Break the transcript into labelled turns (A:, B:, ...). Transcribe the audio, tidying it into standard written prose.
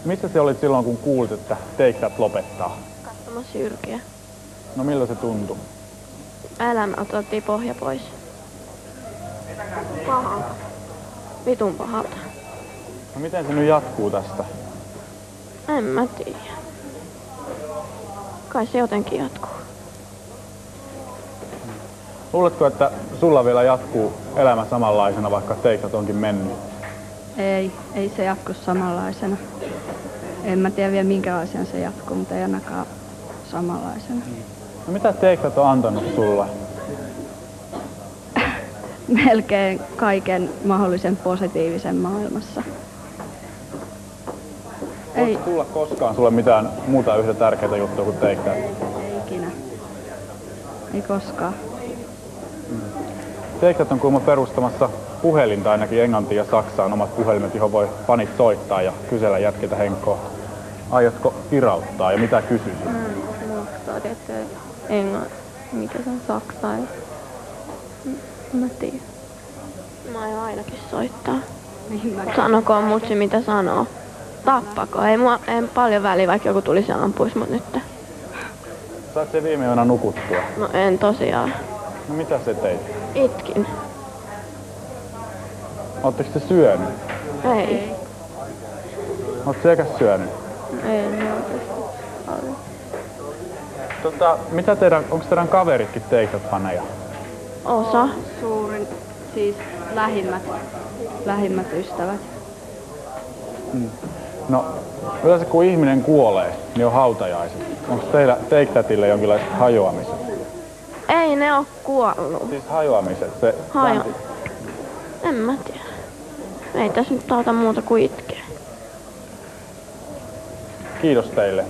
A: Missä se olit silloin, kun kuulit, että Take That lopettaa?
B: Katsomassa Jyrkiä.
A: No miltä se tuntui?
B: Elämä otettiin pohja pois. Pahalta. Vitun pahalta.
A: No miten se nyt jatkuu tästä?
B: En mä tiedä. Kai se jotenkin jatkuu.
A: Luuletko, että sulla vielä jatkuu elämä samanlaisena, vaikka Take That onkin mennyt?
C: Ei se jatku samanlaisena. En mä tiedä vielä minkälaisena se jatkuu, mutta ei ainakaan samanlaisena.
A: No mitä Take That on antanut sulle?
C: Melkein kaiken mahdollisen positiivisen maailmassa.
A: Voiko tulla koskaan sulle mitään muuta yhtä tärkeää juttua kuin Take That?
C: Ei ikinä. Ei koskaan.
A: Take That on kuulemma perustamassa puhelinta ainakin Englantiin ja Saksaan, omat puhelimet, johon voi fanit soittaa ja kysellä jätkiltä Henkkoa. Aiotko irauttaa ja mitä kysyisit?
B: Muistaa, että mikä se on Saksa ja... Mä tiedän. Mä aion ainakin soittaa. Sanokoon mutsi mitä sanoo. Tappako. Ei paljon väliä, vaikka joku tulisi ja ampuisi mut nyt.
A: Saat se viime yönä nukuttua?
B: No en tosiaan.
A: No mitä se teit?
B: Itkin.
A: Ootteko te syönyt?
B: Ei.
A: Oot sekä syönyt?
B: Ei, no oikeesti.
A: Onko teidän kaveritkin Take That-faneja?
B: Osa.
C: Suurin, siis lähimmät ystävät.
A: No, yleensä kun ihminen kuolee, niin on hautajaiset. Onko teillä Take Thatille jonkinlaiset hajoamiset?
B: Ei ne oo kuollut.
A: Siis hajoamiset?
B: En mä tiedä. Ei tässä nyt auta muuta kuin itkeä.
A: Kiitos teille.